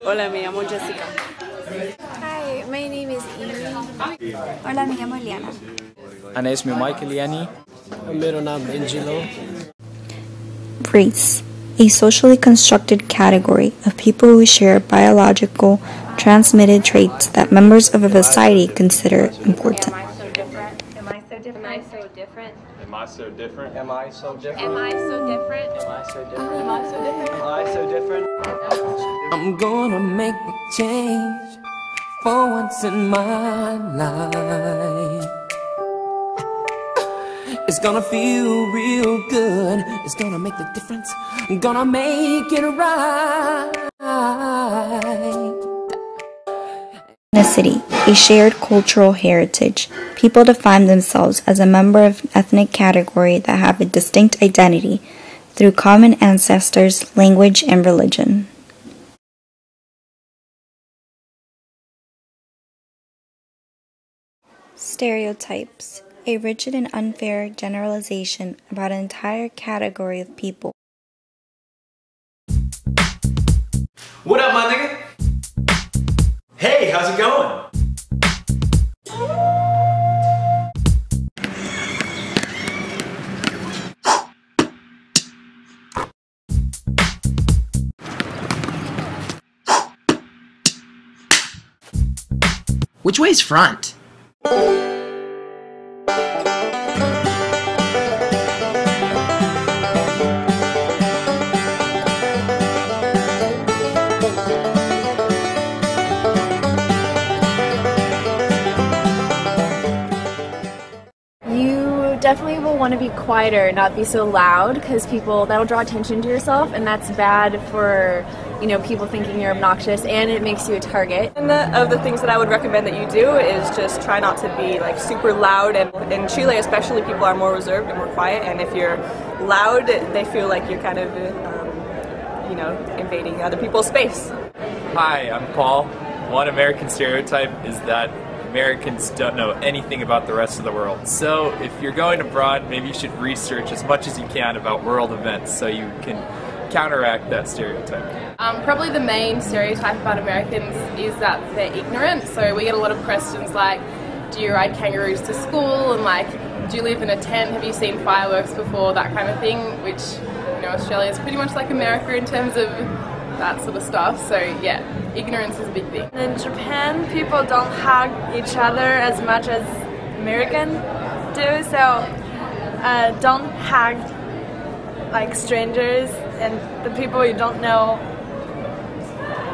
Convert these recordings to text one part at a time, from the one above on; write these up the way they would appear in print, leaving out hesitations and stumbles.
Hola, me llamo Jessica. Hi, my name is Amy. Hola, me llamo Eliana. أنا اسمي مايكل يعني. मेरा नाम Angelo. Race, a socially constructed category of people who share biological transmitted traits that members of a society consider important. Am I so different? Am I so different? Am I so different? Am I so different? Am I so different? Am I so different? Am I so different? Am I so different? I'm gonna make a change for once in my life. It's gonna feel real good. It's gonna make the difference. I'm gonna make it right. Ethnicity, a shared cultural heritage. People define themselves as a member of an ethnic category that have a distinct identity through common ancestors, language, and religion. Stereotypes, a rigid and unfair generalization about an entire category of people. What up, my nigga? Hey, how's it going? Which way's front? Definitely will want to be quieter, not be so loud, because that'll draw attention to yourself, and that's bad for, people thinking you're obnoxious, and it makes you a target. And of the things that I would recommend that you do is just try not to be like super loud, and in Chile especially people are more reserved and more quiet, and if you're loud they feel like you're kind of invading other people's space. Hi, I'm Paul. One American stereotype is that Americans don't know anything about the rest of the world. So if you're going abroad, maybe you should research as much as you can about world events so you can counteract that stereotype. Probably the main stereotype about Americans is that they're ignorant. So we get a lot of questions like, do you ride kangaroos to school? And like, do you live in a tent? Have you seen fireworks before? That kind of thing, which, Australia is pretty much like America in terms of that sort of stuff. So yeah, ignorance is a big thing. In Japan, people don't hug each other as much as Americans do, so don't hug like strangers and the people you don't know.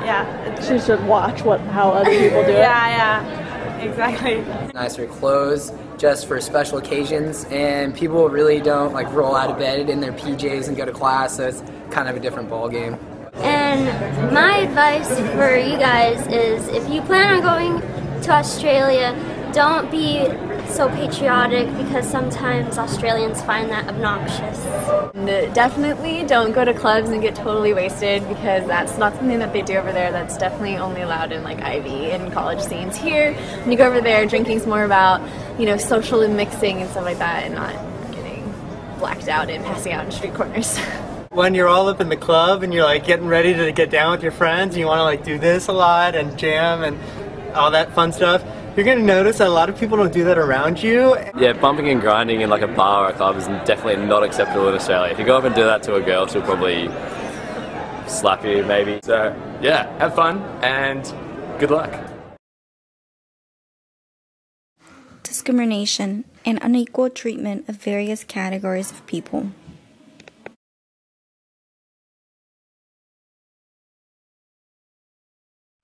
Yeah. She should watch how other people do it. Yeah, exactly. Nicer clothes just for special occasions, and people really don't roll out of bed in their PJs and go to class, so it's kind of a different ball game. And my advice for you guys is if you plan on going to Australia, don't be so patriotic, because sometimes Australians find that obnoxious. And definitely don't go to clubs and get totally wasted, because that's not something that they do over there. That's definitely only allowed in Ivy and college scenes. Here, when you go over there, drinking's more about, social and mixing and stuff like that, and not getting blacked out and passing out in street corners. When you're all up in the club and you're getting ready to get down with your friends and you want to do this a lot and jam and all that fun stuff, you're going to notice that a lot of people don't do that around you. Yeah, bumping and grinding in a bar or a club is definitely not acceptable in Australia. If you go up and do that to a girl, she'll probably slap you maybe. So yeah, have fun and good luck. Discrimination and unequal treatment of various categories of people.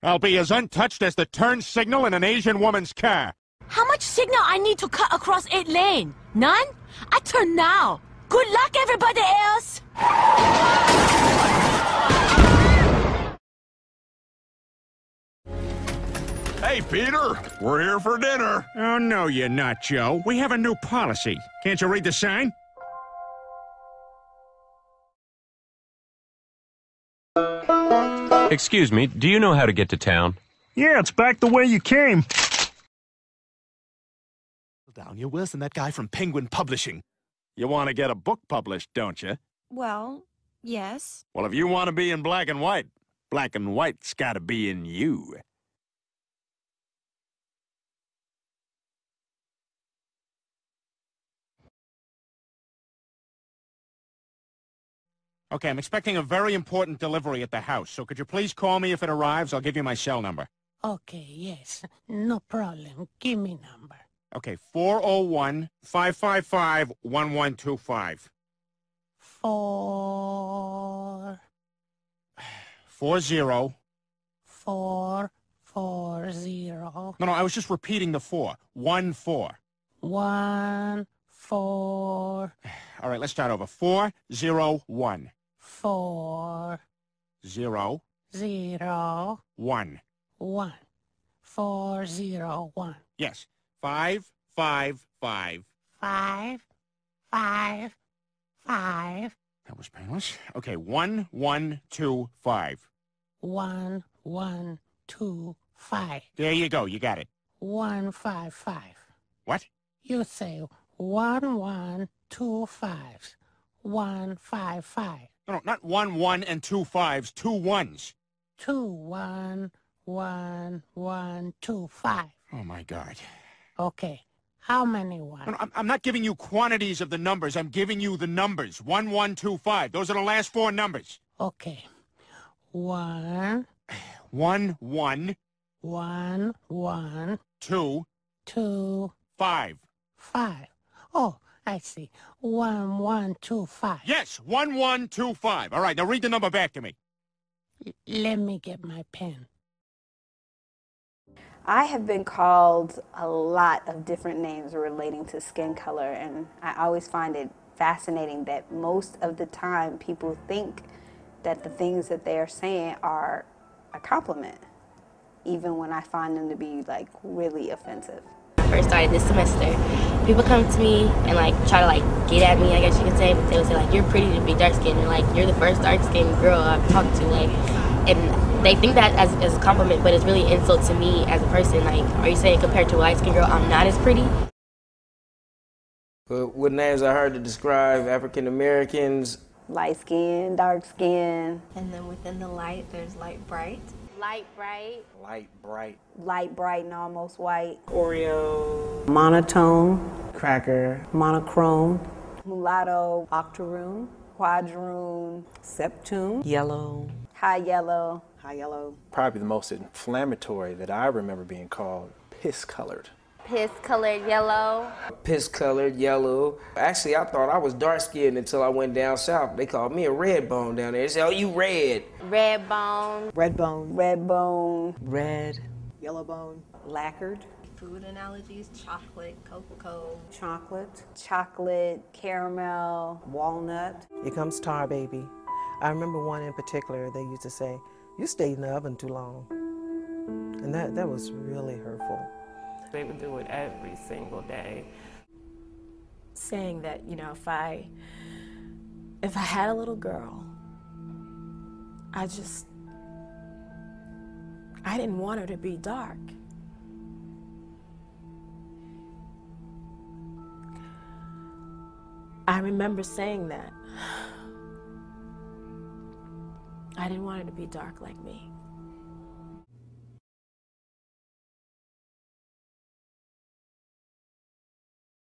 I'll be as untouched as the turn signal in an Asian woman's car. How much signal I need to cut across 8 lanes? None? I turn now. Good luck, everybody else! Hey, Peter, we're here for dinner. Oh, no, you're not, Joe. We have a new policy. Can't you read the sign? Excuse me, do you know how to get to town? Yeah, it's back the way you came. Down, you're worse than that guy from Penguin Publishing. You want to get a book published, don't you? Well, yes. Well, if you want to be in black and white, Black and white's gotta be in you. Okay, I'm expecting a very important delivery at the house, so could you please call me if it arrives? I'll give you my cell number. Okay, yes. No problem. Give me number. Okay, 401-555-1125. 4... 40. 440. No, I was just repeating the 4. 14. 14. All right, let's start over. 401. 4 0 0 1. 1. 401. Yes. 555. 5 5 5. That was painless. Okay, 1125. 1125. There you go. You got it. 155. What? You say 1125. 155. No, not 1 and 2 5s. 2 1s. 2 1 1 1 2 5. Oh my God. Okay. How many ones? No, I'm not giving you quantities of the numbers. I'm giving you the numbers. 1125. Those are the last 4 numbers. Okay. 1 1 1 1 1 2 2 5. 5. Oh, I see. 1 1 2 5. Yes, 1125. All right, now read the number back to me. Let me get my pen. I have been called a lot of different names relating to skin color, and I always find it fascinating that most of the time people think that the things that they are saying are a compliment, even when I find them to be like really offensive. First started this semester, people come to me and like try to like get at me, I guess you could say, but they would say like, you're pretty to be dark skinned, and like you're the first dark skinned girl I've talked to, like, and they think that as a compliment, but it's really an insult to me as a person. Like, are you saying compared to a light skinned girl I'm not as pretty? What names I heard to describe African Americans? Light skin, dark skin. And then within the light, there's light bright. Light bright. Light bright. Light bright and almost white. Oreo. Monotone. Cracker. Monochrome. Mulatto. Octoroon. Quadroon. Septune. Yellow. High yellow. High yellow. Probably the most inflammatory that I remember being called, piss-colored. Piss-colored yellow. Piss-colored yellow. Actually, I thought I was dark-skinned until I went down south. They called me a red bone down there. They said, oh, you red. Red bone. Red bone. Red bone. Red. Yellow bone. Lacquered. Food analogies: chocolate, cocoa. Chocolate. Chocolate, caramel, walnut. Here comes Tar Baby. I remember one in particular, they used to say, you stayed in the oven too long. And that was really hurtful. They would do it every single day. Saying that, you know, if I had a little girl, I didn't want her to be dark. I remember saying that. I didn't want her to be dark like me.